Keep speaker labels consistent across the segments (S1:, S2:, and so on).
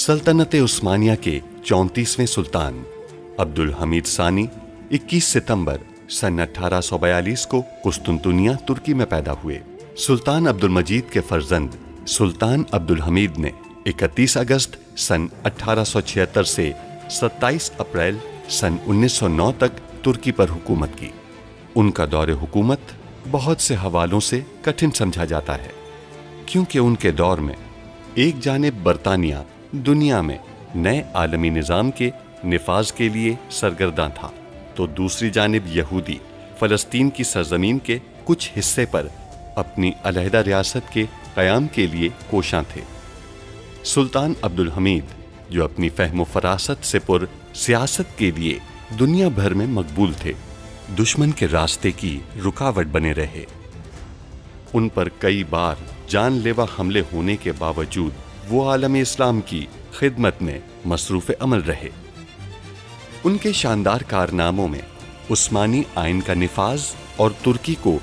S1: सल्तनत उस्मानिया के 34वें सुल्तान अब्दुल हमीद सानी 21 सितंबर सन 1842 को कुस्तुनतुनिया तुर्की में पैदा हुए। सुल्तान अब्दुल मजीद के फर्जंद सुल्तान अब्दुल हमीद ने 31 अगस्त सन 1876 से 27 अप्रैल सन 1909 तक तुर्की पर हुकूमत की। उनका दौरे हुकूमत बहुत से हवालों से कठिन समझा जाता है, क्योंकि उनके दौर में एक जानिब बरतानिया दुनिया में नए आलमी निज़ाम के निफाज के लिए सरगर्दा था, तो दूसरी जानिब यहूदी फ़लस्तीन की सरजमीन के कुछ हिस्से पर अपनी अलहदा रियासत के क़याम के लिए कोशां थे। सुल्तान अब्दुल हमीद, जो अपनी फ़हम फ़रासत से पुर सियासत के लिए दुनिया भर में मकबूल थे, दुश्मन के रास्ते की रुकावट बने रहे। उन पर कई बार जानलेवा हमले होने के बावजूद वो आलम इस्लाम की खिदमत में मसरूफ़ अमल रहे। उनके शानदार कारनामों में उस्मानी आइन का निफाज और तुर्की को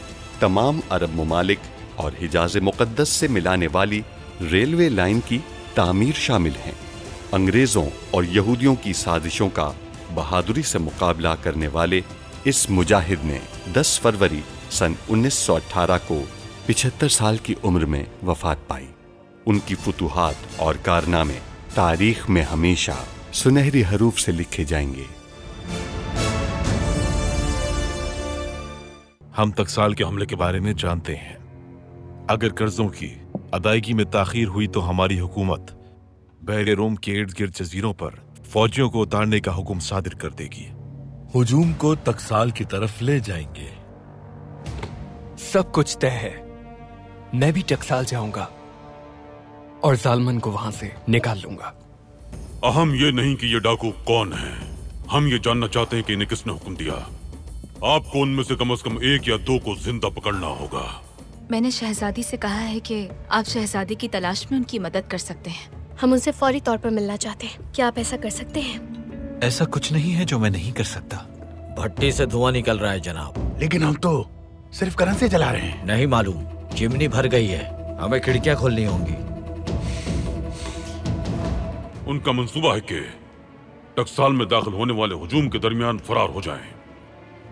S1: तमाम अरब ममालिक और हिजाज़ मुक़द्दस से मिलाने वाली रेलवे लाइन की तामीर शामिल हैं। अंग्रेज़ों और यहूदियों की साजिशों का बहादुरी से मुकाबला करने वाले इस मुजाहिद ने 10 फरवरी सन 1918 को 75 साल की उम्र में वफात पाई। उनकी फुतूहात और कारनामे तारीख में हमेशा सुनहरी हरूफ से लिखे जाएंगे।
S2: हम तकसाल के हमले के बारे में जानते हैं। अगर कर्जों की अदायगी में ताखीर हुई तो हमारी हुकूमत बहरे रोम के इर्द गिर्द जजीरों पर फौजियों को उतारने का हुक्म सादिर कर देगी।
S3: हुजूम को तकसाल की तरफ ले जाएंगे।
S4: सब कुछ तय है। मैं भी टकसाल जाऊंगा और जालमन को वहां से निकाल लूंगा।
S5: अहम ये नहीं कि ये डाकू कौन है, हम ये जानना चाहते हैं कि इन्हें किसने हुक्म दिया। आपको उनमें से कम एक या दो को जिंदा पकड़ना होगा।
S6: मैंने शहजादी से कहा है कि आप शहजादी की तलाश में उनकी मदद कर सकते हैं।
S7: हम उनसे फौरी तौर पर मिलना चाहते हैं। क्या आप ऐसा कर सकते हैं?
S8: ऐसा कुछ नहीं है जो मैं नहीं कर सकता।
S9: भट्टी से धुआं निकल रहा है जनाब।
S10: लेकिन हम तो सिर्फ करंट से जला रहे हैं।
S9: नहीं मालूम, चिमनी भर गई है, हमें खिड़कियां खोलनी होंगी।
S5: उनका मंसूबा है कि टकसाल में दाखिल होने वाले हुजूम के दरमियान फरार हो जाएं।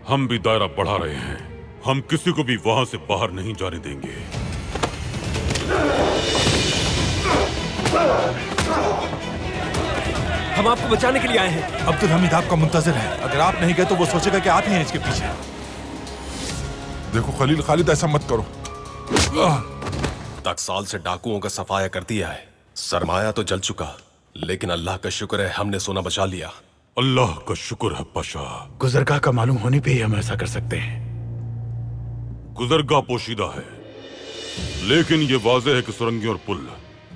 S5: हम भी दायरा बढ़ा रहे हैं, हम किसी को भी वहां से बाहर नहीं जाने देंगे।
S4: हम आपको बचाने के लिए आए हैं।
S3: अब्दुल हमीद आपका मुंतजर है। अगर आप नहीं गए तो वो सोचेगा कि आप ही हैं इसके पीछे।
S2: देखो खलील खालिद, ऐसा मत करो।
S11: टकसाल से डाकुओं का सफाया कर दिया है। सरमाया तो जल चुका, लेकिन अल्लाह का शुक्र है हमने सोना बचा लिया।
S5: अल्लाह का शुक्र है पाशा।
S10: गुजरगाह का मालूम होने पे ही हम ऐसा कर सकते हैं।
S5: गुजरगाह पोशीदा है, लेकिन ये वाज़ेह है कि सुरंगें और पुल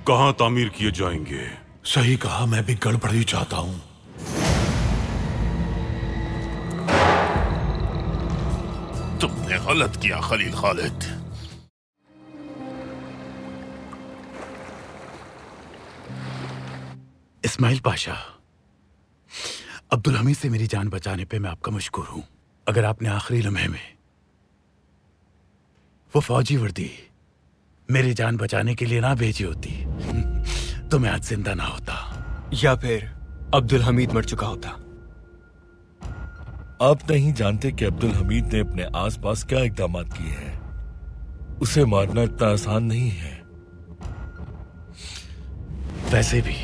S5: कहाँ तामीर किए जाएंगे।
S3: सही कहा, मैं भी गड़बड़ी चाहता हूँ।
S2: तुमने गलत किया खलील खालिद।
S10: इस्माइल पाशा, अब्दुल हमीद से मेरी जान बचाने पे मैं आपका मशकूर हूं। अगर आपने आखिरी लम्हे में वो फौजी वर्दी मेरी जान बचाने के लिए ना भेजी होती तो मैं आज जिंदा ना होता,
S4: या फिर अब्दुल हमीद मर चुका होता।
S3: आप नहीं जानते कि अब्दुल हमीद ने अपने आसपास क्या इक़दाम किए हैं। उसे मारना इतना आसान नहीं है।
S10: वैसे भी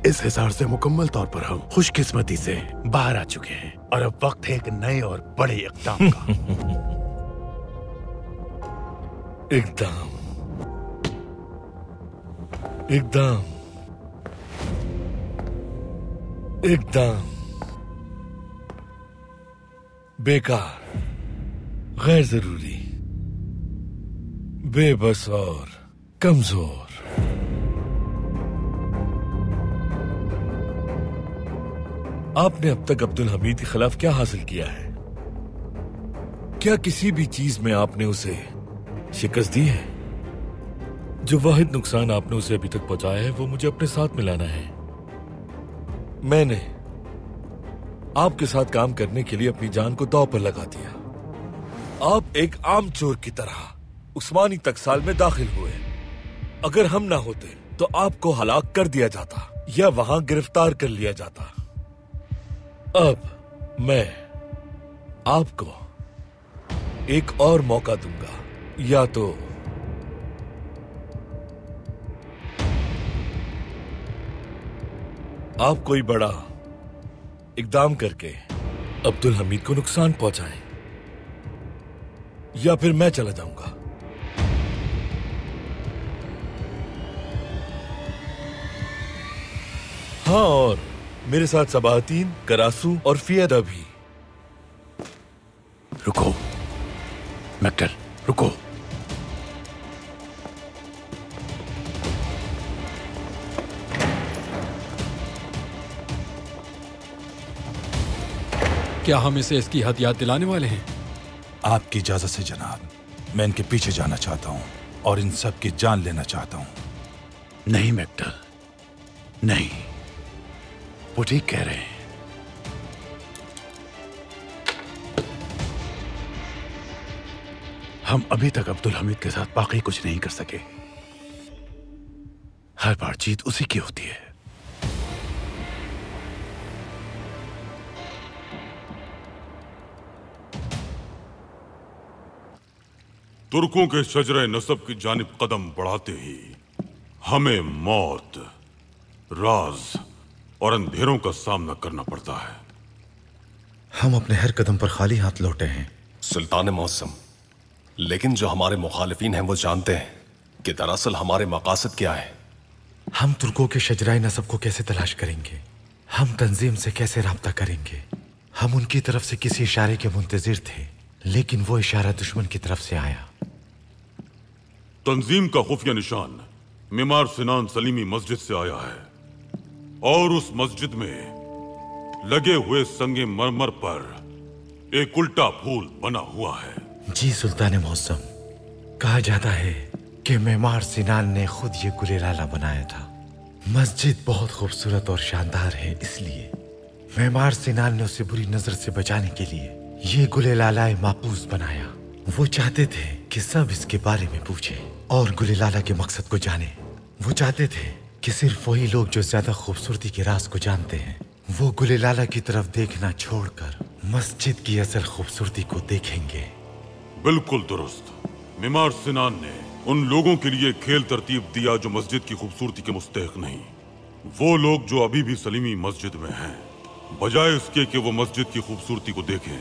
S10: इस हिसार से मुकम्मल तौर पर हम खुशकिस्मती से बाहर आ चुके हैं और अब वक्त है एक नए और बड़े इक़दाम का।
S3: इक़दाम, इक़दाम, इक़दाम। बेकार, गैर जरूरी, बेबस और कमजोर। आपने अब तक अब्दुल हमीद के खिलाफ क्या हासिल किया है? क्या किसी भी चीज में आपने उसे शिकस्त दी है? जो वाहिद नुकसान आपने उसे अभी तक पहुंचाया है वो मुझे अपने साथ मिलाना है। मैंने आपके साथ काम करने के लिए अपनी जान को दांव पर लगा दिया। आप एक आम चोर की तरह उस्मानी टकसाल में दाखिल हुए। अगर हम ना होते तो आपको हलाक कर दिया जाता या वहां गिरफ्तार कर लिया जाता। अब मैं आपको एक और मौका दूंगा, या तो आप कोई बड़ा इकदाम करके अब्दुल हमीद को नुकसान पहुंचाएं, या फिर मैं चला जाऊंगा। हाँ, और मेरे साथ सबाहतीन, करासू और फियदा भी।
S10: रुको मैक्टल, रुको।
S12: क्या हम इसे इसकी हद याद दिलाने वाले हैं?
S13: आपकी इजाजत से जनाब, मैं इनके पीछे जाना चाहता हूं और इन सब की जान लेना चाहता हूं।
S10: नहीं मैक्टल, नहीं, वो ठीक कह रहे हैं। हम अभी तक अब्दुल हमीद के साथ बाकी कुछ नहीं कर सके। हर बार जीत उसी की होती है।
S5: तुर्कों के शजरे नसब की जानिब कदम बढ़ाते ही हमें मौत, राज और अंधेरों का सामना करना पड़ता है।
S11: हम अपने हर कदम पर खाली हाथ लौटे हैं सुल्तान मौसम, लेकिन जो हमारे मुखालिफिन हैं वो जानते हैं कि दरअसल हमारे मकासद क्या है।
S14: हम तुर्कों के शजराए नसब को कैसे तलाश करेंगे? हम तंजीम से कैसे राब्ता करेंगे? हम उनकी तरफ से किसी इशारे के मुंतजिर थे, लेकिन वो इशारा दुश्मन की तरफ से आया।
S5: तंजीम का खुफिया निशान मीमार सिनान सलीमी मस्जिद से आया है और उस मस्जिद में लगे हुए संगे मरमर पर एक उल्टा फूल बना हुआ है।
S14: जी सुल्तान मौसम, कहा जाता है कि मीमार सिनान ने खुद ये गुलेलाला बनाया था। मस्जिद बहुत खूबसूरत और शानदार है, इसलिए मीमार सिनान ने उसे बुरी नजर से बचाने के लिए ये गुलेलाला माकूस बनाया। वो चाहते थे कि सब इसके बारे में पूछे और गुलेलाला के मकसद को जाने। वो चाहते थे कि सिर्फ वही लोग जो ज्यादा खूबसूरती के राज को जानते हैं वो गुलेलाला की तरफ देखना छोड़कर मस्जिद की असल खूबसूरती को देखेंगे।
S5: बिल्कुल दुरुस्त। मीमार सिनान ने उन लोगों के लिए खेल तरतीब दिया जो मस्जिद की खूबसूरती के मुस्तहिक नहीं। वो लोग जो अभी भी सलीमी मस्जिद में हैं, बजाय इसके कि वो मस्जिद की खूबसूरती को देखें,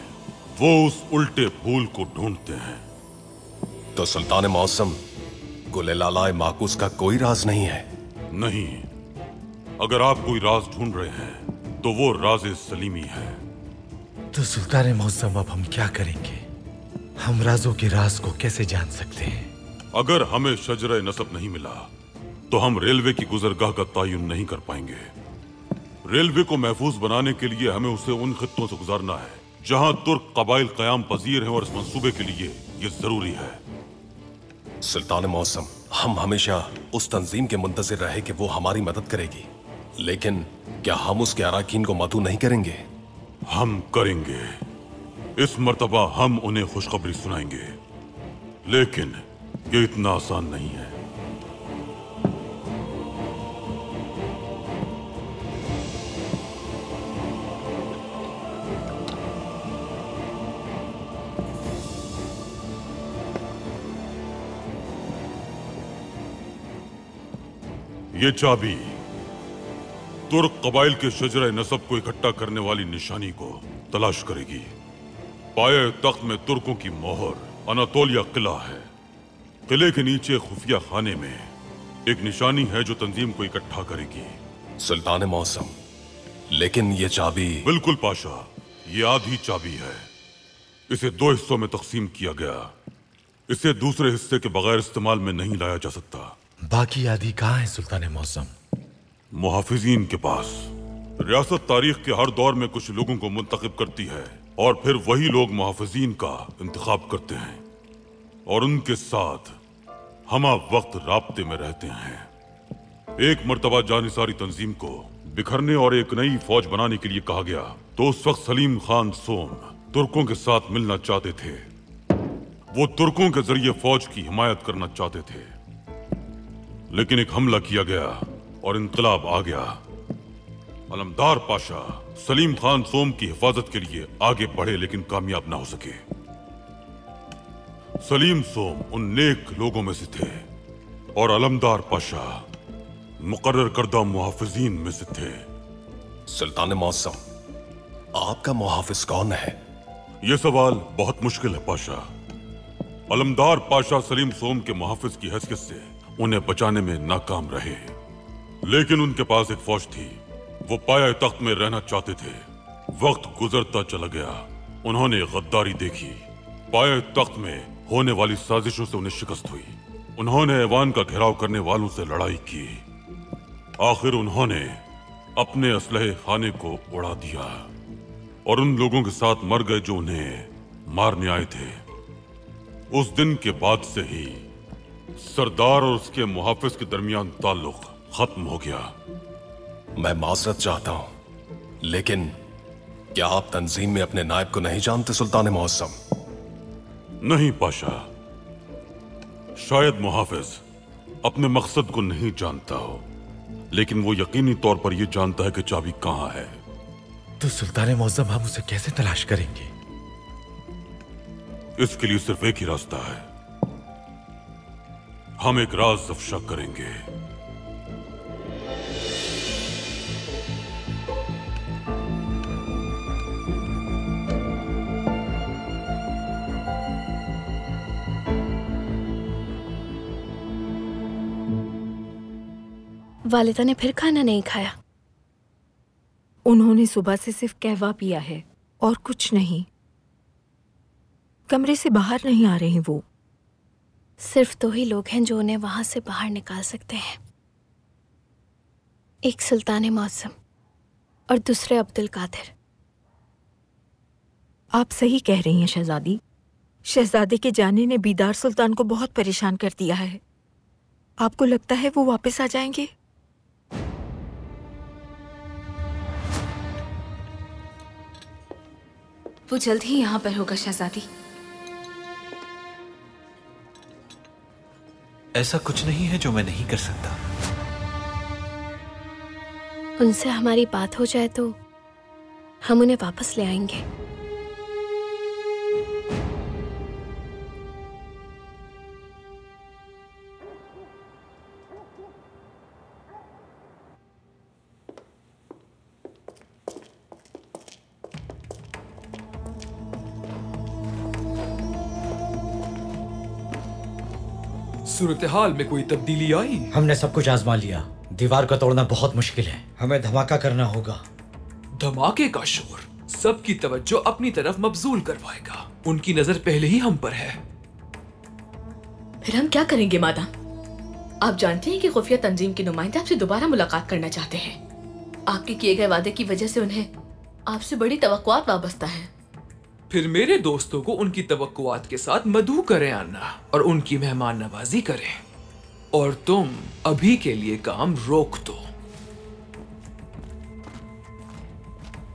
S5: वो उस उल्टे फूल को ढूंढते हैं।
S11: तो सुल्तान मौसम, गुलेलाला माकूस का कोई राज नहीं है?
S5: नहीं, अगर आप कोई राज ढूंढ रहे हैं तो वो राज सलीमी है।
S14: तो सुल्तान मौसम, अब हम क्या करेंगे? हम राजों के राज को कैसे जान सकते हैं?
S5: अगर हमें शजरे नसब नहीं मिला तो हम रेलवे की गुजरगाह का तयन नहीं कर पाएंगे। रेलवे को महफूज बनाने के लिए हमें उसे उन खित्तों से गुजारना है जहां तुर्क कबाइल कयाम पजीर हैं और इस मंसूबे के लिए ये जरूरी है।
S11: सुल्तान मौसम, हम हमेशा उस तंजीम के मुंतजिर रहे कि वो हमारी मदद करेगी, लेकिन क्या हम उसके अराकीन को मदऊ नहीं करेंगे?
S5: हम करेंगे। इस मर्तबा हम उन्हें खुशखबरी सुनाएंगे, लेकिन ये इतना आसान नहीं है। ये चाबी तुर्क कबाइल के शजरे नसब को इकट्ठा करने वाली निशानी को तलाश करेगी। पाए तख्त में तुर्कों की मोहर अनातोलिया किला है। किले के नीचे खुफिया खाने में एक निशानी है जो तंजीम को इकट्ठा करेगी।
S11: सुल्तान मौसम, लेकिन ये चाबी...
S5: बिल्कुल पाशा, ये आधी चाबी है। इसे 2 हिस्सों में तकसीम किया गया। इसे दूसरे हिस्से के बगैर इस्तेमाल में नहीं लाया जा सकता।
S14: बाकी आधी कहाँ है सुल्तान मौसम?
S5: मुहाफिजीन के पास। रियासत तारीख के हर दौर में कुछ लोगों को मुंतखब करती है और फिर वही लोग मुहाफिजीन का इंतखाब करते हैं और उनके साथ हमा वक्त राब्ते में रहते हैं। एक मर्तबा जानिसारी तंजीम को बिखरने और एक नई फौज बनाने के लिए कहा गया तो उस वक्त सलीम खान सोम तुर्कों के साथ मिलना चाहते थे। वो तुर्कों के जरिए फौज की हिमायत करना चाहते थे। लेकिन एक हमला किया गया और इनकलाब आ गया। अलमदार पाशा सलीम खान सोम की हिफाजत के लिए आगे बढ़े लेकिन कामयाब ना हो सके। सलीम सोम उन नेक लोगों में से थे और अलमदार पाशा मुकर्रर करदा मुहाफिजीन में से थे।
S11: सुल्तान मौसम, आपका मुहाफिज कौन है?
S5: यह सवाल बहुत मुश्किल है पाशा। अलमदार पाशा सलीम सोम के मुहाफिज की हैसियत से उन्हें बचाने में नाकाम रहे, लेकिन उनके पास एक फौज थी। वो पाया तख्त में रहना चाहते थे। वक्त गुजरता चला गया, उन्होंने गद्दारी देखी। पाया तख्त में होने वाली साजिशों से उन्हें शिकस्त हुई। उन्होंने ऐवान का घेराव करने वालों से लड़ाई की। आखिर उन्होंने अपने असलहे खाने को उड़ा दिया और उन लोगों के साथ मर गए जो उन्हें मारने आए थे। उस दिन के बाद से ही सरदार और उसके मुहाफिज के दरमियान ताल्लुक खत्म हो गया।
S11: मैं माजरत चाहता हूं, लेकिन क्या आप तंजीम में अपने नायब को नहीं जानते सुल्तान मौसम?
S5: नहीं पाशा, शायद मुहाफिज अपने मकसद को नहीं जानता हो, लेकिन वो यकीनी तौर पर यह जानता है कि चाबी कहां है।
S14: तो सुल्तान मौसम, हम उसे कैसे तलाश करेंगे?
S5: इसके लिए सिर्फ एक ही रास्ता है। हम एक राज अफशा करेंगे।
S7: वालिदा ने फिर खाना नहीं खाया?
S15: उन्होंने सुबह से सिर्फ कहवा पिया है और कुछ नहीं। कमरे से बाहर नहीं आ रहे वो।
S7: सिर्फ दो ही लोग हैं जो उन्हें वहां से बाहर निकाल सकते हैं, एक सुल्तान मौसम और दूसरे अब्दुल कादिर।
S15: आप सही कह रही हैं शहजादी। शहजादे के जाने ने बीदार सुल्तान को बहुत परेशान कर दिया है। आपको लगता है वो वापस आ जाएंगे?
S6: वो जल्द ही यहाँ पर होगा शहजादी।
S8: ऐसा कुछ नहीं है जो मैं नहीं कर सकता।
S7: उनसे हमारी बात हो जाए तो हम उन्हें वापस ले आएंगे।
S16: सूरत हाल में कोई तब्दीली आई?
S9: हमने सब कुछ आजमा लिया। दीवार को तोड़ना बहुत मुश्किल है। हमें धमाका करना होगा।
S16: धमाके का शोर सबकी तवज्जो अपनी तरफ मबजूल करवाएगा। उनकी नजर पहले ही हम पर है।
S17: फिर हम क्या करेंगे मादाम? आप जानते हैं कि खुफिया तंजीम के नुमाइंदे आपसे दोबारा मुलाकात करना चाहते हैं। आपके किए गए वादे की वजह से उन्हें आपसे बड़ी तवक्कुआत वाबस्ता है।
S16: फिर मेरे दोस्तों को उनकी तवक्कुआत के साथ मदऊ करें आना और उनकी मेहमान नवाजी करें, और तुम अभी के लिए काम रोक दो।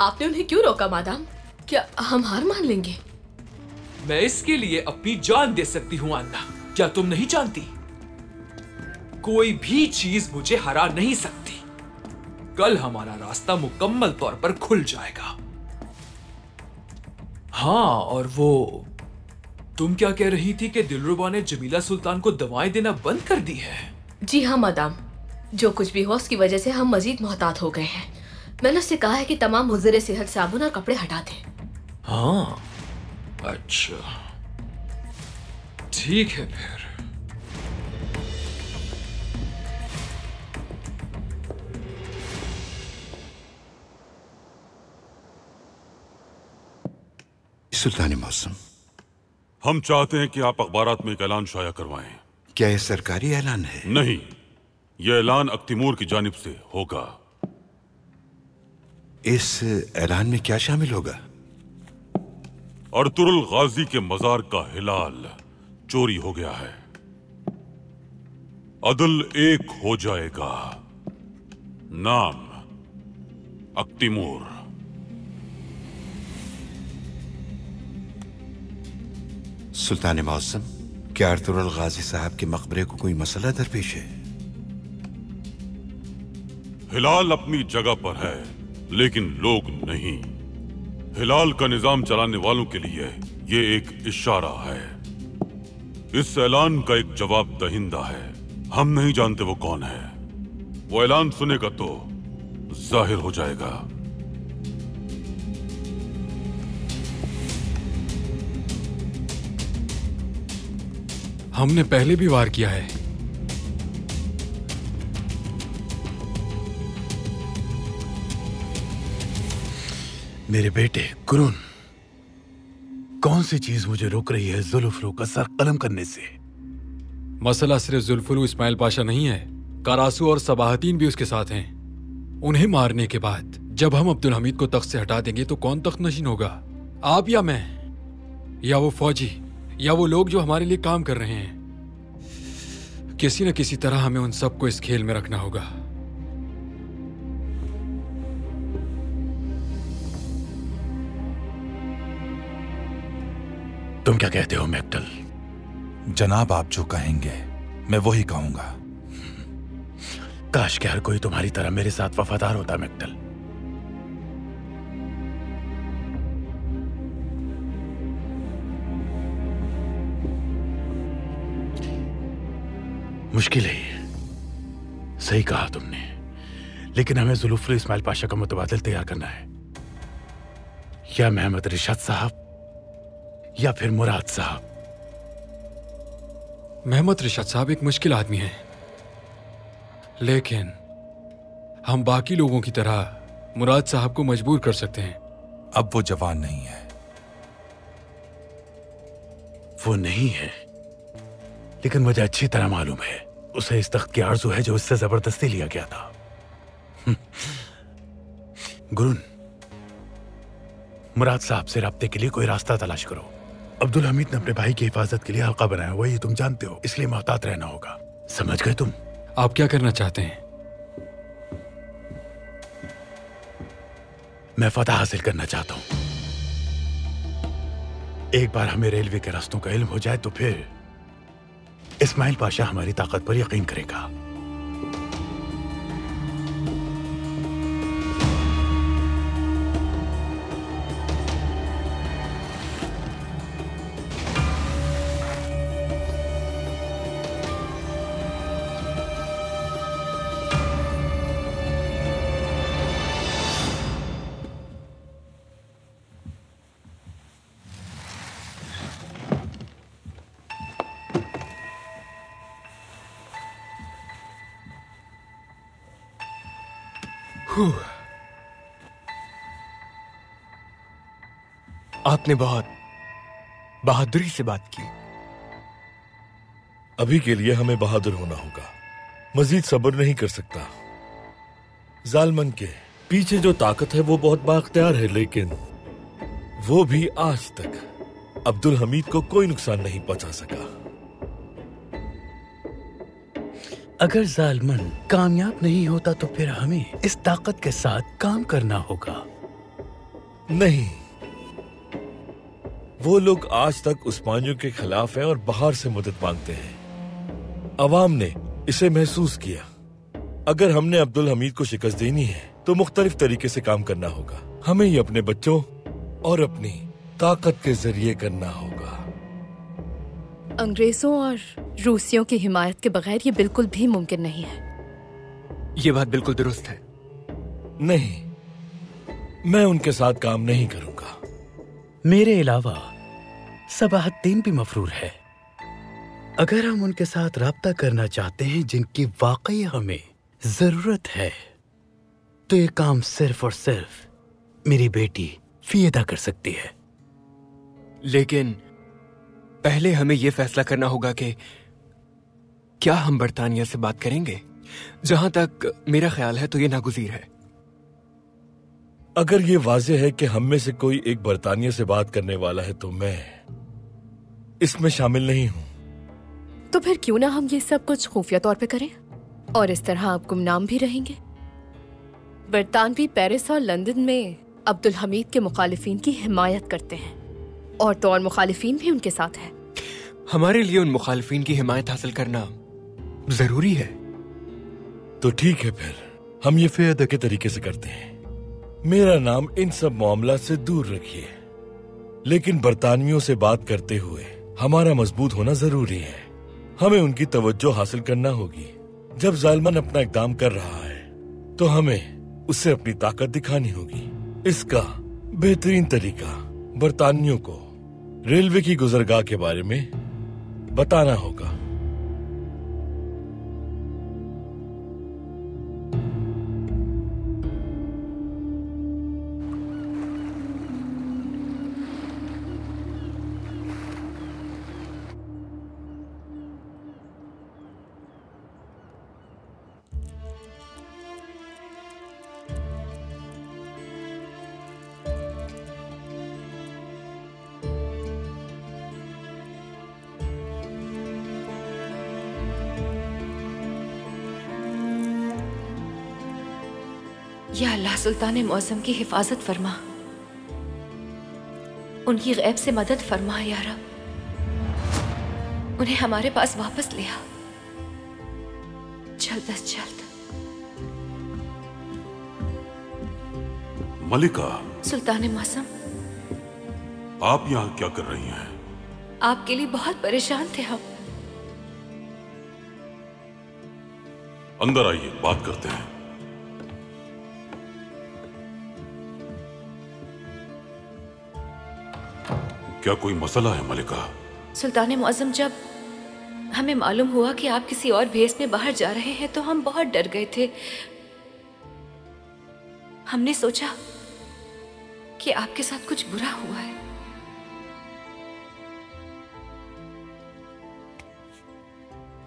S17: आपने उन्हें क्यों रोका मादाम? क्या हम हार मान लेंगे?
S16: मैं इसके लिए अपनी जान दे सकती हूँ अन्ना। क्या तुम नहीं जानती? कोई भी चीज मुझे हरा नहीं सकती। कल हमारा रास्ता मुकम्मल तौर पर खुल जाएगा। हाँ, और वो तुम क्या कह रही थी कि दिलरुबा ने जमीला सुल्तान को दवाएं देना बंद कर दी है?
S17: जी हाँ मादाम, जो कुछ भी हो उसकी वजह से हम मजीद मोहतात हो गए हैं। मैंने उससे कहा है कि तमाम मुज़र सेहत साबुन और कपड़े हटा दें।
S16: हाँ, अच्छा ठीक है। फिर
S18: सुल्तान मौसम,
S5: हम चाहते हैं कि आप अखबारात में एक ऐलान शाया करवाएं।
S18: क्या यह सरकारी ऐलान है?
S5: नहीं, यह ऐलान अख्तिमूर की जानिब से होगा।
S18: इस ऐलान में क्या शामिल होगा?
S5: अर्तुरुल गाजी के मजार का हिलाल चोरी हो गया है। अदल एक हो जाएगा। नाम अख्तिमूर।
S18: सुल्तान मौसम, क्या अर्तुरुल गाजी साहब के मकबरे को कोई मसला दरपेश है?
S5: हिलाल अपनी जगह पर है, लेकिन लोग नहीं। हिलाल का निजाम चलाने वालों के लिए ये एक इशारा है। इस ऐलान का एक जवाब दहिंदा है। हम नहीं जानते वो कौन है। वो ऐलान सुनेगा तो जाहिर हो जाएगा।
S12: हमने पहले भी वार किया है।
S10: मेरे बेटे कुरुन, कौन सी चीज मुझे रोक रही है जुल्फरू का सर कलम करने से?
S12: मसला सिर्फ जुल्फुलू इस्माइल पाशा नहीं है, करासू और सबाहतीन भी उसके साथ हैं। उन्हें मारने के बाद जब हम अब्दुल हमीद को तख्त से हटा देंगे तो कौन तख्त नशीन होगा? आप या मैं, या वो फौजी, या वो लोग जो हमारे लिए काम कर रहे हैं। किसी न किसी तरह हमें उन सबको इस खेल में रखना होगा।
S10: तुम क्या कहते हो मैक्टल?
S13: जनाब, आप जो कहेंगे मैं वही कहूंगा।
S10: काश कि हर कोई तुम्हारी तरह मेरे साथ वफादार होता मैक्टल। मुश्किल है, सही कहा तुमने, लेकिन हमें जुल्फुल इस्माइल पाशा का मुतबादिल तैयार करना है। या महमद रिशाद साहब या फिर मुराद साहब।
S12: महमद रिशाद साहब एक मुश्किल आदमी है, लेकिन हम बाकी लोगों की तरह मुराद साहब को मजबूर कर सकते हैं।
S13: अब वो जवान नहीं है।
S10: वो नहीं है, लेकिन मुझे अच्छी तरह मालूम है उसे इस तख्त की आरज़ू है जो उससे जबरदस्ती लिया गया था। गुरुन, मुराद साहब से राब्ते के लिए कोई रास्ता तलाश करो। अब्दुल हमीद ने अपने भाई की हिफाजत के लिए हल्का बनाया हुआ, ये तुम जानते हो, इसलिए मोहतात रहना होगा। समझ गए तुम?
S12: आप क्या करना चाहते हैं?
S10: मैं फतह हासिल करना चाहता हूं। एक बार हमें रेलवे के रास्तों का इल्म हो जाए तो फिर इस्माइल पाशा हमारी ताकत पर यकीन करेगा।
S4: आपने बहुत बहादुरी से बात की।
S3: अभी के लिए हमें बहादुर होना होगा, मजीद सब्र नहीं कर सकता। जालमन के पीछे जो ताकत है वो बहुत बाख्तियार है, लेकिन वो भी आज तक अब्दुल हमीद को कोई नुकसान नहीं पहुंचा सका।
S10: अगर जालमन कामयाब नहीं होता तो फिर हमें इस ताकत के साथ काम करना होगा।
S3: नहीं, वो लोग आज तक उस्मानियों के खिलाफ हैं और बाहर से मदद मांगते हैं। अवाम ने इसे महसूस किया। अगर हमने अब्दुल हमीद को शिकस्त देनी है तो मुख्तलिफ तरीके से काम करना होगा। हमें ही अपने बच्चों और अपनी ताकत के जरिए करना होगा।
S17: अंग्रेजों और रूसियों की हिमायत के बगैर ये बिल्कुल भी मुमकिन नहीं है।
S4: ये बात बिल्कुल दुरुस्त है।
S3: नहीं, मैं उनके साथ काम नहीं करूंगा।
S10: मेरे अलावा सबाहतीन भी मफरूर है। अगर हम उनके साथ राब्ता करना चाहते हैं जिनकी वाकई हमें जरूरत है, तो ये काम सिर्फ और सिर्फ मेरी बेटी फियदा कर सकती है।
S4: लेकिन पहले हमें यह फैसला करना होगा कि क्या हम बरतानिया से बात करेंगे। जहां तक मेरा ख्याल है तो ये नागुज़ीर है।
S3: अगर ये वाज़ेह है कि हम में से कोई एक बरतानिया से बात करने वाला है तो मैं इसमें शामिल नहीं हूं।
S17: तो फिर क्यों ना हम ये सब कुछ खुफिया तौर पे करें और इस तरह आप गुमनाम भी रहेंगे। बरतानवी पेरिस और लंदन में अब्दुल हमीद के मुखालिफिन की हिमायत करते हैं और तो और मुखालिफिन भी उनके साथ है।
S4: हमारे लिए उन मुखालिफिन की हिमायत हासिल करना जरूरी है।
S3: तो ठीक है, फिर हम ये फ़ेअदा के तरीके से करते हैं। मेरा नाम इन सब मामला से दूर रखिए, लेकिन बरतानवियों से बात करते हुए हमारा मजबूत होना जरूरी है। हमें उनकी तवज्जो हासिल करना होगी। जब जालिमन अपना इक़दाम कर रहा है तो हमें उससे अपनी ताकत दिखानी होगी। इसका बेहतरीन तरीका बरतानियों को रेलवे की गुजरगाह के बारे में बताना होगा।
S17: या अल्लाह सुल्तान मौसम की हिफाजत फरमा, उनकी गैब से मदद फरमा या रब। उन्हें हमारे पास वापस ले आ, जल्द अज जल्द।
S5: मलिका।
S17: सुल्तान मौसम,
S5: आप यहाँ क्या कर रही हैं?
S17: आपके लिए बहुत परेशान थे हम।
S5: अंदर आइए, बात करते हैं। क्या कोई मसला है मलिका?
S17: सुल्तान मौसम, जब हमें मालूम हुआ कि आप किसी और भेस में बाहर जा रहे हैं तो हम बहुत डर गए थे। हमने सोचा कि आपके साथ कुछ बुरा हुआ है।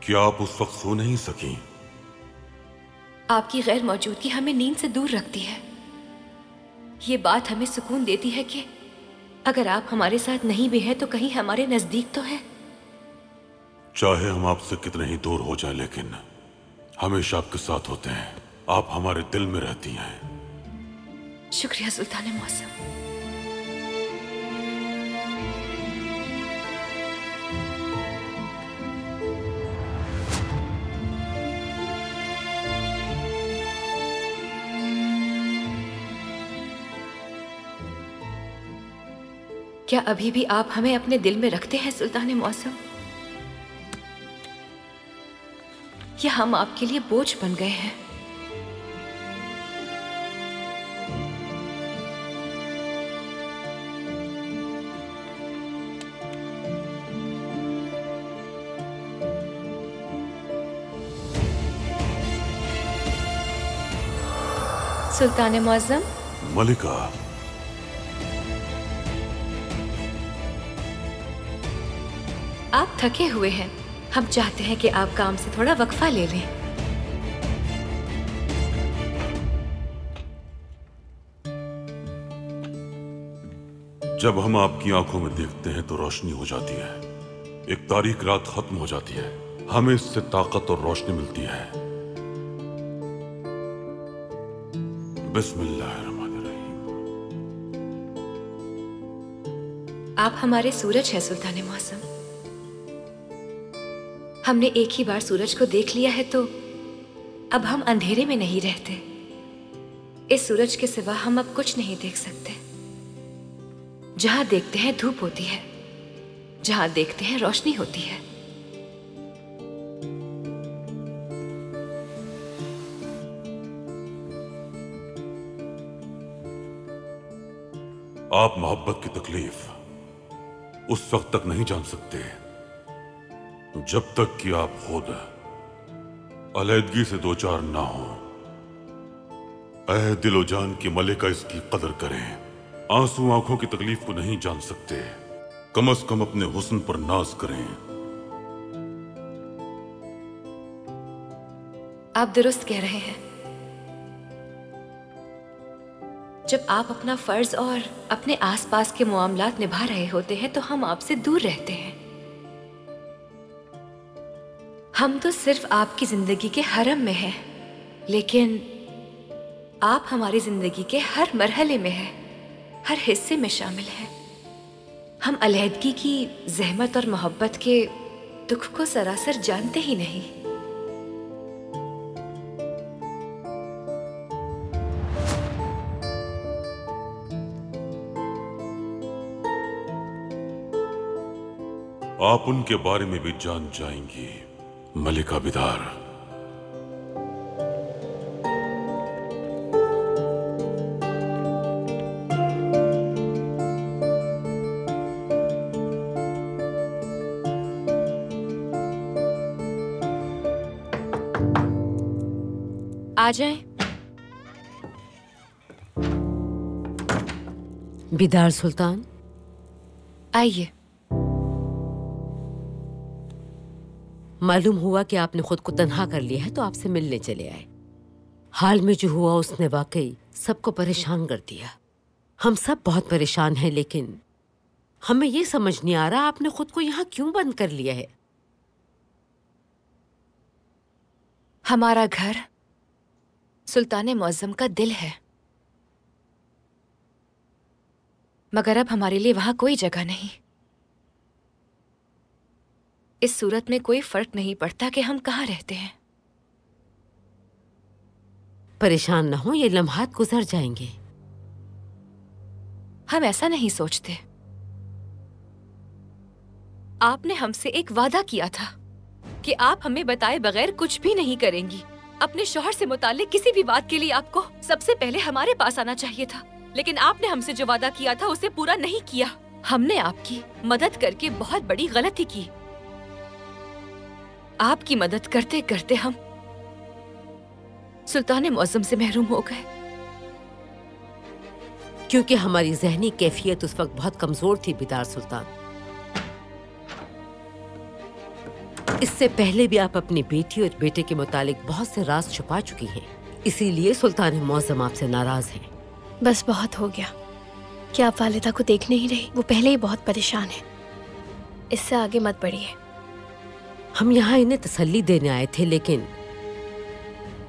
S5: क्या आप उस वक्त सो नहीं सकी?
S17: आपकी गैर मौजूदगी हमें नींद से दूर रखती है। ये बात हमें सुकून देती है कि अगर आप हमारे साथ नहीं भी हैं तो कहीं हमारे नजदीक तो है।
S5: चाहे हम आपसे कितने ही दूर हो जाएं, लेकिन हमेशा आपके साथ होते हैं। आप हमारे दिल में रहती हैं।
S17: शुक्रिया सुल्तान मौसम। क्या अभी भी आप हमें अपने दिल में रखते हैं सुल्तान मौसम, या हम आपके लिए बोझ बन गए हैं? सुल्तान मौसम।
S5: मलिका।
S17: आप थके हुए हैं। हम चाहते हैं कि आप काम से थोड़ा वक्फा ले लें।
S5: जब हम आपकी आंखों में देखते हैं तो रोशनी हो जाती है। एक तारीक रात खत्म हो जाती है। हमें इससे ताकत और रोशनी मिलती है। बिस्मिल्लाहिर्रहमानिर्रहीम।
S17: आप हमारे सूरज हैं सुल्तान मौसम। हमने एक ही बार सूरज को देख लिया है तो अब हम अंधेरे में नहीं रहते। इस सूरज के सिवा हम अब कुछ नहीं देख सकते। जहां देखते हैं धूप होती है, जहां देखते हैं रोशनी होती है।
S5: आप मोहब्बत की तकलीफ उस वक्त तक नहीं जान सकते जब तक कि आप खुद अलहदगी से दो चार ना हो। ऐ दिलो जान की मलिका, इसकी कदर करें। आंसू आंखों की तकलीफ को नहीं जान सकते। कम से कम अपने हुस्न पर नाज करें।
S17: आप दुरुस्त कह रहे हैं। जब आप अपना फर्ज और अपने आसपास के मामलात निभा रहे होते हैं तो हम आपसे दूर रहते हैं। हम तो सिर्फ आपकी जिंदगी के हरम में हैं, लेकिन आप हमारी जिंदगी के हर मरहले में हैं, हर हिस्से में शामिल हैं। हम अलहदगी की जहमत और मोहब्बत के दुख को सरासर जानते ही नहीं।
S5: आप उनके बारे में भी जान जाएंगी, मलिका बिदार।
S19: आ जाएं।
S20: बिदार सुल्तान,
S19: आइए।
S20: मालूम हुआ कि आपने खुद को तन्हा कर लिया है तो आपसे मिलने चले आए। हाल में जो हुआ उसने वाकई सबको परेशान कर दिया। हम सब बहुत परेशान हैं, लेकिन हमें ये समझ नहीं आ रहा आपने खुद को यहाँ क्यों बंद कर लिया है।
S6: हमारा घर सुल्तान मुअज्जम का दिल है, मगर अब हमारे लिए वहां कोई जगह नहीं। इस सूरत में कोई फर्क नहीं पड़ता कि हम कहाँ रहते हैं।
S20: परेशान न हो, ये लम्हात गुजर जाएंगे।
S6: हम ऐसा नहीं सोचते। आपने हमसे एक वादा किया था कि आप हमें बताए बगैर कुछ भी नहीं करेंगी। अपने शौहर से मुताल्लिक किसी भी बात के लिए आपको सबसे पहले हमारे पास आना चाहिए था, लेकिन आपने हमसे जो वादा किया था उसे पूरा नहीं किया। हमने आपकी मदद करके बहुत बड़ी गलती की। आपकी मदद करते करते हम सुल्तान मुअज्जम से महरूम हो गए।
S20: क्योंकि हमारी ज़हनी कैफियत उस वक्त बहुत कमजोर थी बिदार सुल्तान। इससे पहले भी आप अपनी बेटी और बेटे के मुतालिक बहुत से राज छुपा चुकी हैं, इसीलिए सुल्तान मुअज्जम आपसे नाराज हैं।
S7: बस बहुत हो गया। क्या आप वालिदा को देख नहीं रही? वो पहले ही बहुत परेशान है। इससे आगे मत बढ़िए।
S20: हम यहाँ इन्हें तसल्ली देने आए थे, लेकिन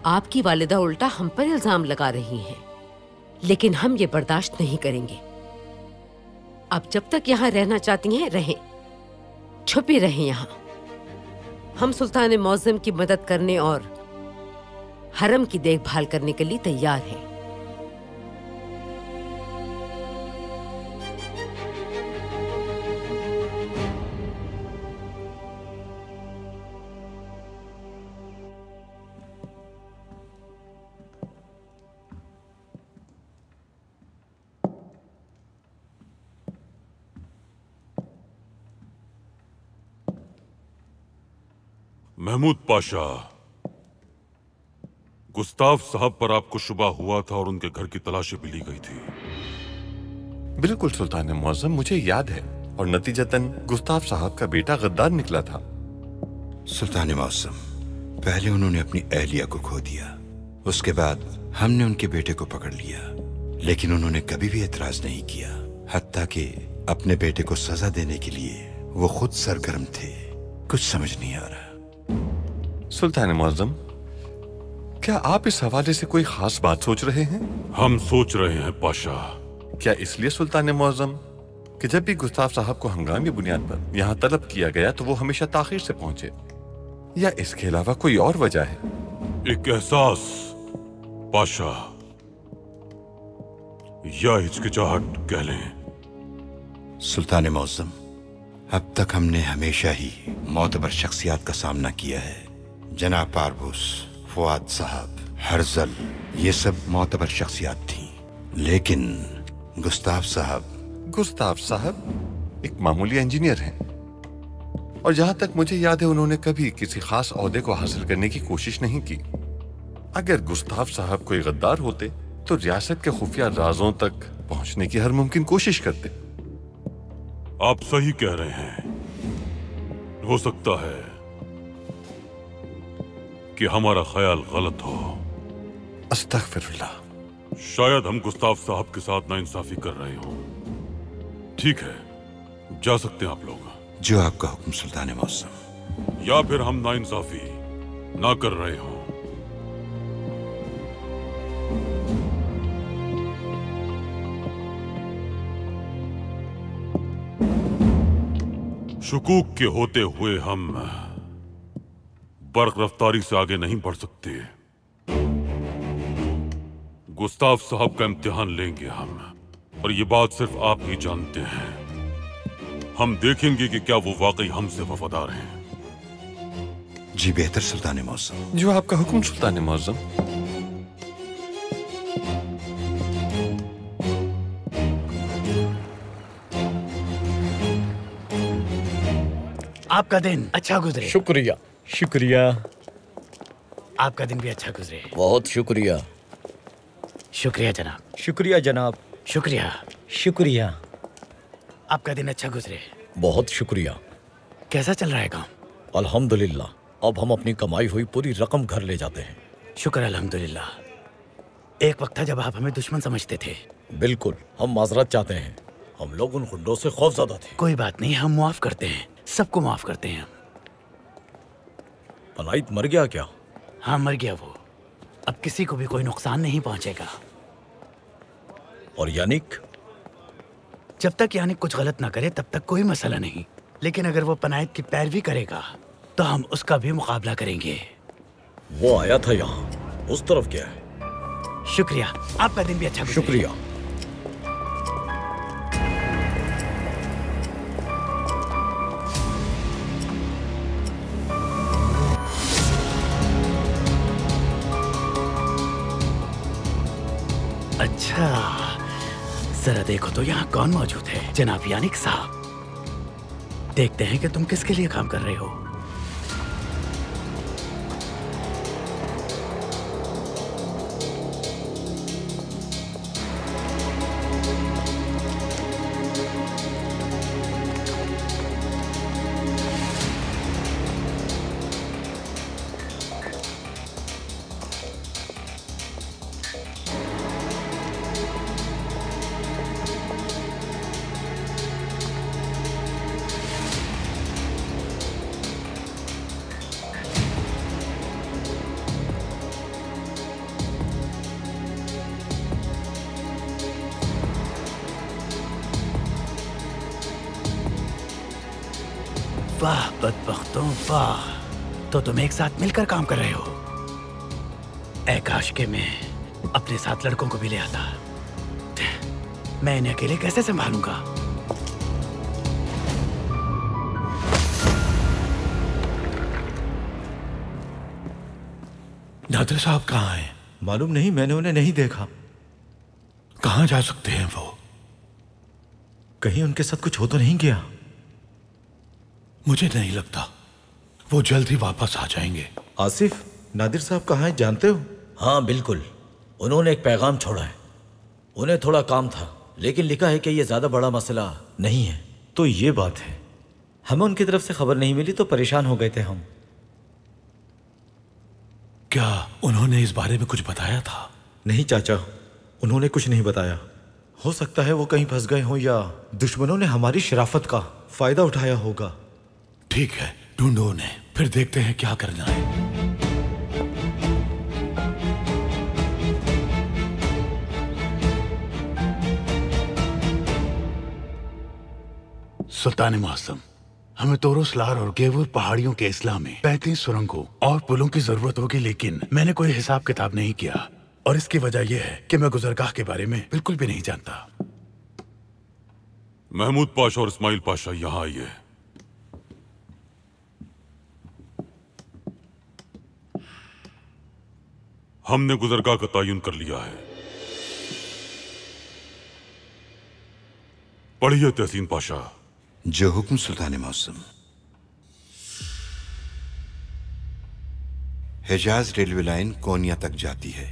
S20: आपकी वालिदा उल्टा हम पर इल्जाम लगा रही हैं। लेकिन हम ये बर्दाश्त नहीं करेंगे। आप जब तक यहाँ रहना चाहती हैं रहें, छुपी रहें यहाँ। हम सुल्तान मुअज्जम की मदद करने और हरम की देखभाल करने के लिए तैयार हैं।
S5: महमूद पाशा, गुस्ताफ साहब पर आपको शुबा हुआ था और उनके घर की तलाशी भी ली गई थी।
S1: बिल्कुल सुल्तान मुअज्जम, मुझे याद है, और नतीजतन गुस्ताफ साहब का बेटा गद्दार निकला था।
S18: सुल्तान मुअज्जम, पहले उन्होंने अपनी अहलिया को खो दिया, उसके बाद हमने उनके बेटे को पकड़ लिया, लेकिन उन्होंने कभी भी एतराज नहीं किया। हत्ता कि अपने बेटे को सजा देने के लिए वो खुद सरगर्म थे। कुछ समझ नहीं आ रहा।
S1: सुल्तान मुअज्जम, क्या आप इस हवाले से कोई खास बात सोच रहे हैं?
S5: हम सोच रहे हैं पाशा।
S1: क्या इसलिए सुल्तान मुअज्जम कि जब भी गुस्ताफ साहब को हंगामी बुनियाद पर यहाँ तलब किया गया तो वो हमेशा ताखीर से पहुंचे, या इसके अलावा कोई और वजह है?
S5: एक एहसास पाशा, या हिचकिचाहट कह लें।
S18: सुल्तान मुअज्जम, अब तक हमने हमेशा ही मोतबर शख्सियत का सामना किया है। जनाब पारबूस, फुआद साहब, हरजल, ये सब मोतबर शख्सियत थी, लेकिन गुस्ताफ
S1: साहब एक मामूली इंजीनियर हैं, और जहां तक मुझे याद है उन्होंने कभी किसी खास ओहदे को हासिल करने की कोशिश नहीं की। अगर गुस्ताफ साहब कोई गद्दार होते तो रियासत के खुफिया राजों तक पहुंचने की हर मुमकिन कोशिश करते।
S5: आप सही कह रहे हैं। हो सकता है कि हमारा ख्याल गलत हो।
S1: अस्तगफिरुल्लाह।
S5: शायद हम गुस्ताफ साहब के साथ नाइंसाफी कर रहे हो। ठीक है, जा सकते हैं आप लोग।
S18: जो आपका हुक्म सुल्तान मुअज्जम।
S5: या फिर हम नाइंसाफी ना कर रहे हो। शुकूक के होते हुए हम बर्क रफ्तारी से आगे नहीं बढ़ सकते। गुस्ताफ साहब का इम्तिहान लेंगे हम, और ये बात सिर्फ आप ही जानते हैं। हम देखेंगे कि क्या वो वाकई हमसे वफादार हैं।
S18: जी बेहतर सुल्तान मौसम।
S1: जो आपका हुक्म सुल्तान मौसम।
S10: आपका दिन अच्छा गुजरे।
S21: शुक्रिया। शुक्रिया।
S10: आपका दिन भी अच्छा गुजरे।
S21: बहुत शुक्रिया।
S10: शुक्रिया जनाब।
S21: शुक्रिया जनाब।
S10: शुक्रिया।
S21: शुक्रिया।
S10: आपका दिन अच्छा गुजरे।
S21: बहुत शुक्रिया।
S10: कैसा चल रहा है काम?
S21: अल्हम्दुलिल्लाह, अब हम अपनी कमाई हुई पूरी रकम घर ले जाते हैं।
S10: शुक्र अल्हम्दुलिल्लाह। एक वक्त था जब आप हमें दुश्मन समझते थे।
S21: बिल्कुल, हम माजरत चाहते हैं। हम लोग उन गुंडों से खौफज़दा थे।
S10: कोई बात नहीं, हम माफ करते हैं, सबको माफ करते हैं।
S21: पनाहित मर गया क्या?
S10: हाँ मर गया वो। अब किसी को भी कोई नुकसान नहीं पहुंचेगा।
S21: और यानिक?
S10: जब तक यानिक कुछ गलत ना करे तब तक कोई मसला नहीं, लेकिन अगर वो पनाहित की पैरवी करेगा तो हम उसका भी मुकाबला करेंगे।
S21: वो आया था यहाँ, उस तरफ क्या है?
S10: शुक्रिया, आपका दिन भी अच्छा गुजरे।
S21: शुक्रिया।
S10: अच्छा, जरा देखो तो यहाँ कौन मौजूद है। जनाब यानिक साहब, देखते हैं कि तुम किसके लिए काम कर रहे हो। वाह बदबख्तों वाह, तो तुम एक साथ मिलकर काम कर रहे हो। ऐ काश के मैं अपने साथ लड़कों को भी ले आता। मैं इन्हें अकेले कैसे संभालूंगा।
S13: नादिर साहब कहाँ हैं?
S14: मालूम नहीं, मैंने उन्हें नहीं देखा।
S13: कहाँ जा सकते हैं वो?
S14: कहीं उनके साथ कुछ हो तो नहीं गया?
S13: मुझे नहीं लगता, वो जल्द ही वापस आ जाएंगे।
S14: आसिफ, नादिर साहब कहाँ हैं जानते हो?
S21: हाँ बिल्कुल, उन्होंने एक पैगाम छोड़ा है। उन्हें थोड़ा काम था, लेकिन लिखा है कि यह ज्यादा बड़ा मसला नहीं है।
S14: तो ये बात है,
S21: हमें उनकी तरफ से खबर नहीं मिली तो परेशान हो गए थे हम।
S13: क्या उन्होंने इस बारे में कुछ बताया था?
S14: नहीं चाचा, उन्होंने कुछ नहीं बताया। हो सकता है वो कहीं फंस गए हों या दुश्मनों ने हमारी शराफत का फायदा उठाया होगा।
S13: ठीक है, ढूंढो उन्हें, फिर देखते हैं क्या करना है।
S22: सुल्तान मौसम, हमें तोरोसलार और गेवुर पहाड़ियों के इस्लाम में 35 सुरंगों और पुलों की जरूरत होगी, लेकिन मैंने कोई हिसाब किताब नहीं किया और इसकी वजह यह है कि मैं गुजरगाह के बारे में बिल्कुल भी नहीं जानता।
S5: महमूद पाशा और इस्माइल पाशा यहाँ आइए। हमने गुजरगाह का तयन कर लिया है। पढ़िए तहसीन पाशा।
S18: जो हुक्म सुल्तान मौसम। हिजाज रेलवे लाइन कोनिया तक जाती है।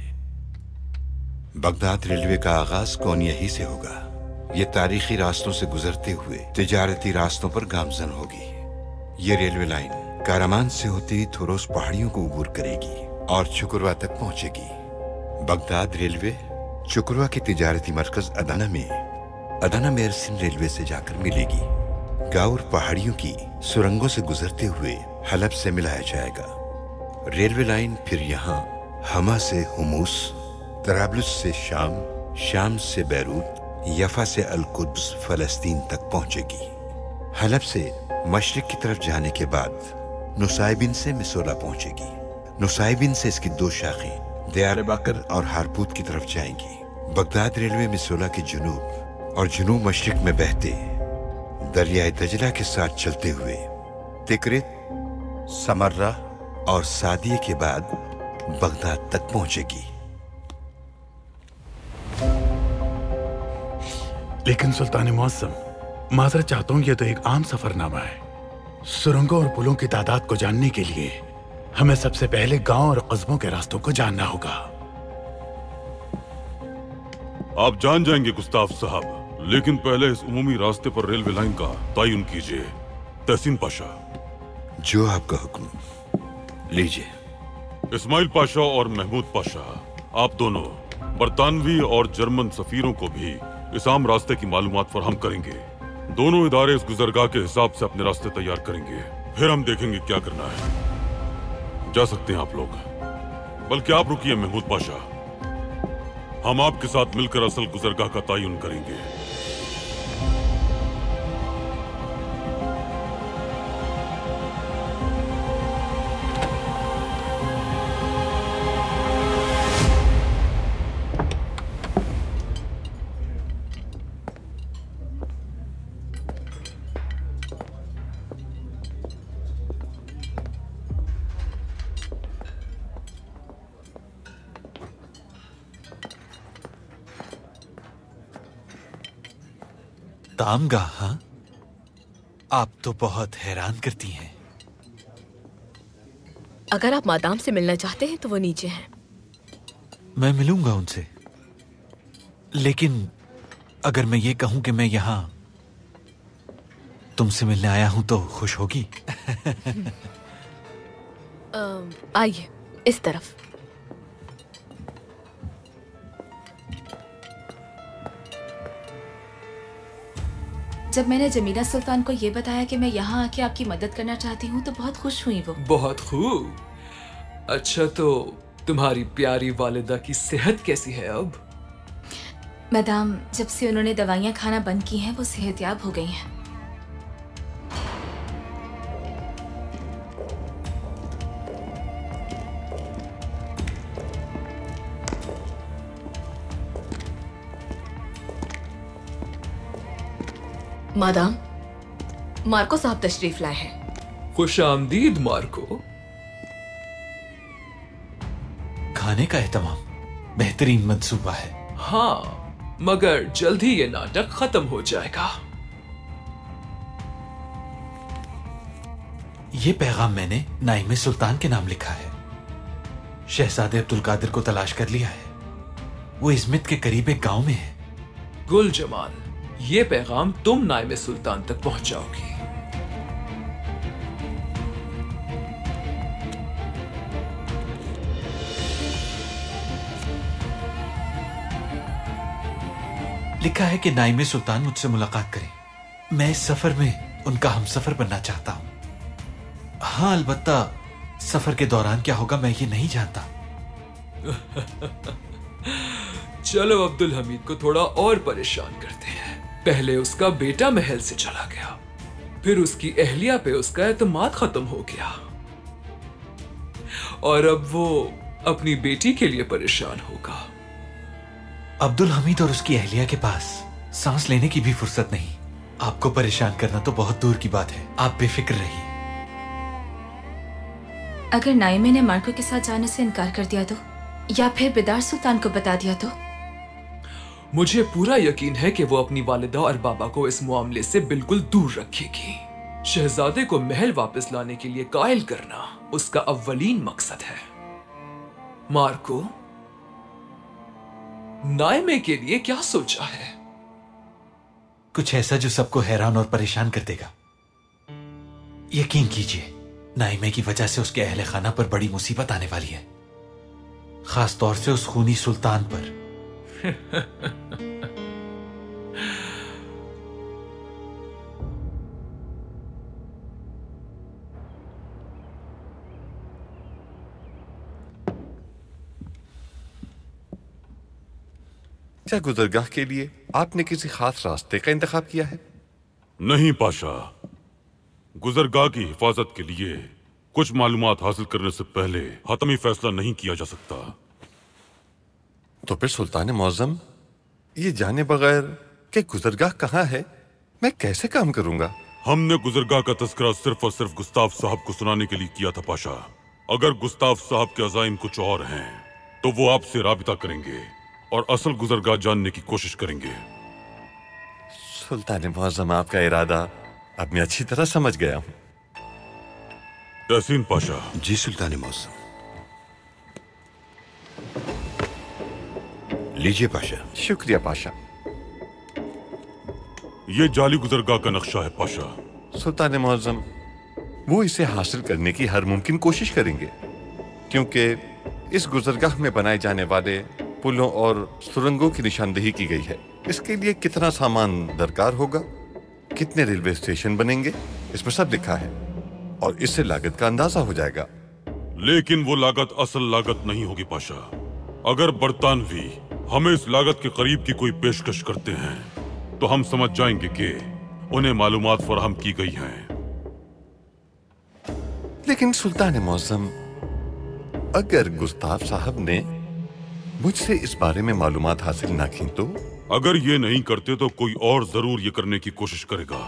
S18: बगदाद रेलवे का आगाज कोनिया ही से होगा। ये तारीखी रास्तों से गुजरते हुए तिजारती रास्तों पर गामजन होगी। ये रेलवे लाइन कारामान से होती थोरोस पहाड़ियों को अबूर करेगी और चुकुरवा तक पहुंचेगी। बगदाद रेलवे चुकुरवा के तिजारती मरकज अदाना में एरसिन रेलवे से जाकर मिलेगी। गाउर पहाड़ियों की सुरंगों से गुजरते हुए हलब से मिलाया जाएगा। रेलवे लाइन फिर यहाँ हमा से हुमूस, तराबलुस से शाम, शाम से बैरूत, यफा से अल-कुद्स फलस्तीन तक पहुंचेगी। हलब से मशरिक की तरफ जाने के बाद नुसाइबिन से मिसोला पहुंचेगी। नुसाइबिन से इसकी दो शाखें दियार बकर और हारपूत की तरफ जाएंगी। बगदाद रेलवे मिसोला के जुनूब और जुनूब मशरिक में बहते दरियाए दजला के साथ चलते हुए तिकरित, समर्रा और सादिये के बाद बगदाद तक पहुंचेगी।
S22: लेकिन सुल्तान मुअज्जम, माजरत चाहता हूँ, यह तो एक आम सफरनामा है। सुरंगों और पुलों की तादाद को जानने के लिए हमें सबसे पहले गांव और कस्बों के रास्तों को जानना होगा।
S5: आप जान जाएंगे गुस्ताफ साहब, लेकिन पहले इस उमूमी रास्ते पर रेलवे लाइन का तयन कीजिए। तहसीन पाशा।
S18: जो आपका हुक्म। लीजिए।
S5: इस्माइल पाशा और महमूद पाशा, आप दोनों बरतानवी और जर्मन सफीरों को भी इस आम रास्ते की मालूमात फराहम करेंगे। दोनों इदारे इस गुजरगाह के हिसाब से अपने रास्ते तैयार करेंगे, फिर हम देखेंगे क्या करना है। जा सकते हैं आप लोग। बल्कि आप रुकिए महमूद पाशा, हम आपके साथ मिलकर असल गुजरगाह का तयन करेंगे।
S14: तामगाह, हाँ? आप तो बहुत हैरान करती हैं।
S17: अगर आप मादाम से मिलना चाहते हैं तो वो नीचे हैं।
S14: मैं मिलूंगा उनसे, लेकिन अगर मैं ये कहूं कि मैं यहां तुमसे मिलने आया हूं तो खुश होगी?
S17: आइए इस तरफ। जब मैंने जमीला सुल्तान को ये बताया कि मैं यहाँ आके आपकी मदद करना चाहती हूँ तो बहुत खुश हुई वो।
S16: बहुत खूब। अच्छा, तो तुम्हारी प्यारी वालिदा की सेहत कैसी है अब?
S17: मैडम, जब से उन्होंने दवाइयाँ खाना बंद की हैं वो सेहतयाब हो गई हैं। मादाम, मार्को साहब तशरीफ लाए हैं।
S16: खुश आमदीद मार्को।
S14: खाने का एहतमाम बेहतरीन मंसूबा है।
S16: हाँ, मगर जल्द ही ये नाटक खत्म हो जाएगा।
S14: ये पैगाम मैंने नाइमे सुल्तान के नाम लिखा है। शहजादे अब्दुल कादिर को तलाश कर लिया है। वो इज़मित के करीब एक गांव में है।
S16: गुल जमाल, ये पैगाम तुम नाइमे सुल्तान तक पहुंचाओगी।
S14: लिखा है कि नाइमे सुल्तान मुझसे मुलाकात करें। मैं इस सफर में उनका हमसफर बनना चाहता हूं। हाँ, अलबत्ता सफर के दौरान क्या होगा मैं ये नहीं जानता।
S16: चलो अब्दुल हमीद को थोड़ा और परेशान करते हैं। पहले उसका बेटा महल से चला गया, फिर उसकी अहलिया पे उसका एतमाद खत्म हो गया, और अब वो अपनी बेटी के लिए परेशान होगा।
S14: अब्दुल हमीद और उसकी अहलिया के पास सांस लेने की भी फुर्सत नहीं। आपको परेशान करना तो बहुत दूर की बात है। आप बेफिक्र रहिए।
S17: अगर नाइमे ने मार्को के साथ जाने से इनकार कर दिया तो, या फिर बिदार सुल्तान को बता दिया तो?
S16: मुझे पूरा यकीन है कि वो अपनी वालिदा और बाबा को इस मामले से बिल्कुल दूर रखेगी। शहजादे को महल वापस लाने के लिए कायल करना उसका अव्वलीन मकसद है। मार्को, नाइमे के लिए क्या सोचा है?
S14: कुछ ऐसा जो सबको हैरान और परेशान कर देगा। यकीन कीजिए, नाइमे की वजह से उसके अहले खाना पर बड़ी मुसीबत आने वाली है, खास तौर से उस खूनी सुल्तान पर।
S1: क्या गुजरगाह के लिए आपने किसी खास रास्ते का इंतखाब किया है?
S5: नहीं पाशा, गुजरगाह की हिफाजत के लिए कुछ मालूमात हासिल करने से पहले हतमी फैसला नहीं किया जा सकता।
S1: तो फिर सुल्तान मुअज्जम, ये जाने बगैर कि गुजरगाह कहाँ है मैं कैसे काम करूंगा?
S5: हमने गुजरगाह का तस्करा सिर्फ और सिर्फ गुस्ताफ साहब को सुनाने के लिए किया था पाशा। अगर गुस्ताफ साहब के अज़ाइम कुछ और हैं तो वो आपसे राबिता करेंगे और असल गुजरगाह जानने की कोशिश करेंगे।
S1: सुल्तान मुअज़्ज़म, आपका इरादा अब मैं अच्छी तरह समझ गया हूँ।
S5: तहसीन पाशा।
S18: जी सुल्तान मुअज़्ज़म। लीजिए पाशा।
S1: शुक्रिया पाशा।
S5: ये जाली गुजरगाह का नक्शा है पाशा।
S1: सुल्तान मुअज़्ज़म, वो इसे हासिल करने की हर मुमकिन कोशिश करेंगे, क्योंकि इस गुजरगाह में बनाए जाने वाले पुलों और सुरंगों की निशानदेही की गई है। इसके लिए कितना सामान दरकार होगा, कितने रेलवे स्टेशन बनेंगे, इसमें सब लिखा है और इससे लागत का अंदाजा हो जाएगा।
S5: लेकिन वो लागत असल लागत नहीं होगी पाशा। अगर बरतानवी हमें इस लागत के करीब की कोई पेशकश करते हैं तो हम समझ जाएंगे कि उन्हें मालूमात फराहम की गई हैं।
S1: लेकिन सुल्तान मुअज़्ज़म, अगर गुस्ताफ साहब ने मुझसे इस बारे में मालूमात हासिल ना की तो?
S5: अगर ये नहीं करते तो कोई और जरूर ये करने की कोशिश करेगा।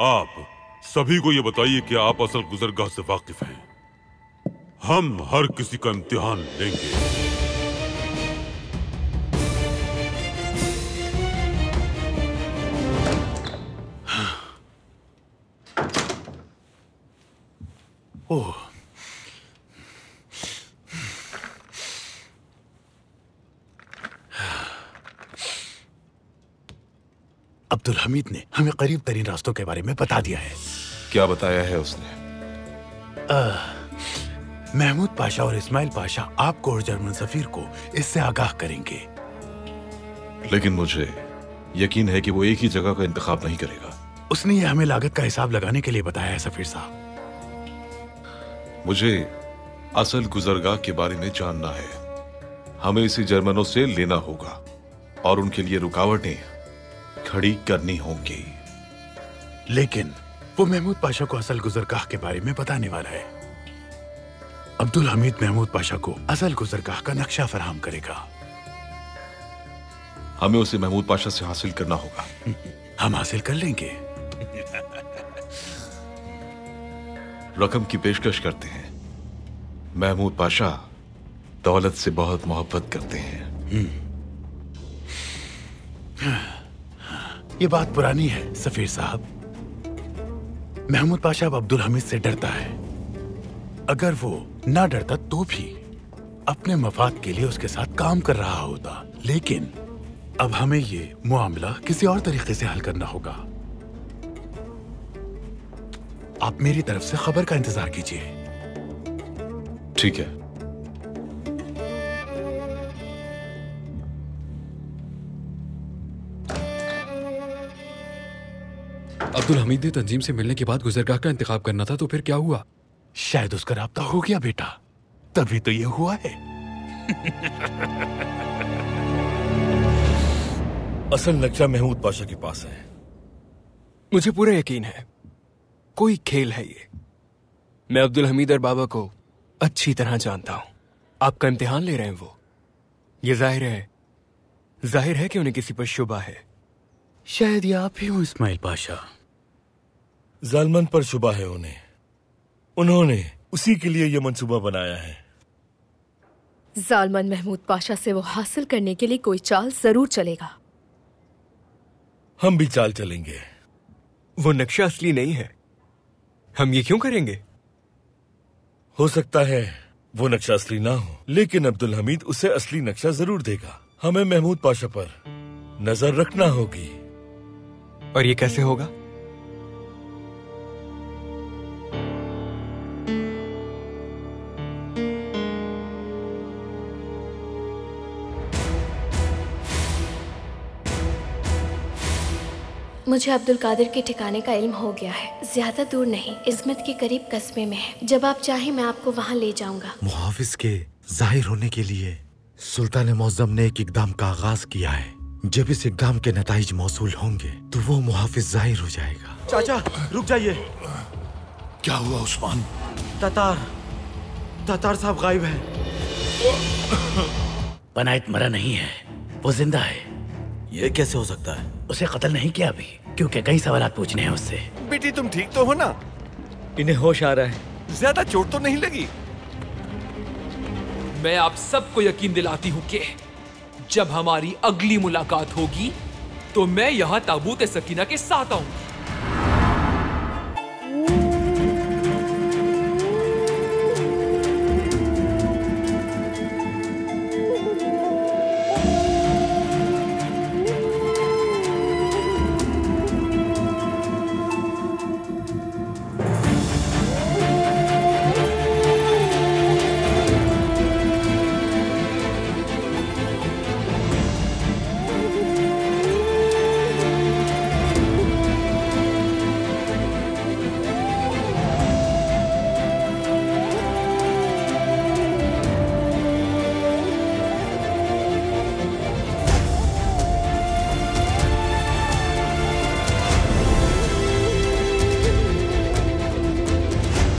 S5: आप सभी को ये बताइए कि आप असल गुजरगाह से वाकिफ हैं। हम हर किसी का इम्तिहान लेंगे।
S22: ओह, अब्दुल हमीद ने हमें करीब तरीन रास्तों के बारे में बता दिया है।
S13: क्या बताया है उसने?
S22: महमूद पाशा और इस्माइल पाशा आपको और जर्मन सफीर को इससे आगाह करेंगे।
S13: लेकिन मुझे यकीन है कि वो एक ही जगह का इंतखाब नहीं करेगा।
S22: उसने ये हमें लागत का हिसाब लगाने के लिए बताया है सफीर साहब।
S13: मुझे असल गुजरगाह के बारे में जानना है। हमें इसे जर्मनों से लेना होगा और उनके लिए रुकावटें खड़ी करनी होंगी।
S22: लेकिन वो महमूद पाशा को असल गुजरगाह के बारे में बताने वाला है। अब्दुल हमीद महमूद पाशा को असल गुजरगाह का नक्शा फराहम करेगा।
S13: हमें उसे महमूद पाशा से हासिल करना होगा।
S22: हम हासिल कर लेंगे।
S13: रकम की पेशकश करते हैं। महमूद पाशा दौलत से बहुत मोहब्बत करते हैं।
S22: ये बात पुरानी है सफीर साहब। महमूद पाशा अब अब्दुल हमीद से डरता है। अगर वो ना डरता तो भी अपने मफाद के लिए उसके साथ काम कर रहा होता। लेकिन अब हमें ये मुआमला किसी और तरीके से हल करना होगा। आप मेरी तरफ से खबर का इंतजार कीजिए।
S13: ठीक है।
S12: अब्दुल हमीद ने तंजीम से मिलने के बाद गुजरगाह का इंतखाब करना था, तो फिर क्या हुआ?
S22: शायद उसका राब्ता हो गया बेटा, तभी तो ये हुआ है।
S3: असल नक्शा महमूद पाशा के पास है।
S4: मुझे पूरा यकीन है कोई खेल है ये। मैं अब्दुल हमीद और बाबा को अच्छी तरह जानता हूं। आपका इम्तिहान ले रहे हैं वो। ये जाहिर है कि उन्हें किसी पर शुबा है।
S22: शायद ये आप ही हो इस्माइल पाशा।
S3: जालमन पर शुबा है उन्हें। उन्होंने उसी के लिए ये मंसूबा बनाया है।
S6: जालमन महमूद पाशा से वो हासिल करने के लिए कोई चाल जरूर चलेगा।
S3: हम भी चाल चलेंगे।
S4: वो नक्शा असली नहीं है। हम ये क्यों करेंगे?
S3: हो सकता है वो नक्शा असली ना हो, लेकिन अब्दुल हमीद उसे असली नक्शा जरूर देगा। हमें महमूद पाशा पर नजर रखना होगी।
S4: और ये कैसे होगा?
S7: मुझे अब्दुल कादिर के ठिकाने का इल्म हो गया है। ज्यादा दूर नहीं, इज़्मत के करीब कस्बे में है। जब आप चाहें मैं आपको वहाँ ले जाऊंगा।
S14: मुहाफिज के जाहिर होने के लिए सुल्तान मुअज़्ज़म ने एक इक़दाम का आगाज किया है। जब इस इक़दाम के नताइज मौसूल होंगे तो वो मुहाफिज जाहिर हो जाएगा।
S21: चाचा रुक जाइए।
S13: क्या हुआ उस्मान?
S21: तातार साहब गायब है।
S22: पनायत मरा नहीं है, वो जिंदा है।
S21: ये कैसे हो सकता है?
S22: उसे कत्ल नहीं किया अभी।
S10: क्योंकि कई सवाल पूछने हैं उससे।
S2: बेटी तुम ठीक तो हो ना?
S21: इन्हें होश आ रहा है।
S2: ज्यादा चोट तो नहीं लगी?
S16: मैं आप सबको यकीन दिलाती हूँ कि जब हमारी अगली मुलाकात होगी तो मैं यहाँ ताबूत सकीना के साथ आऊंगी।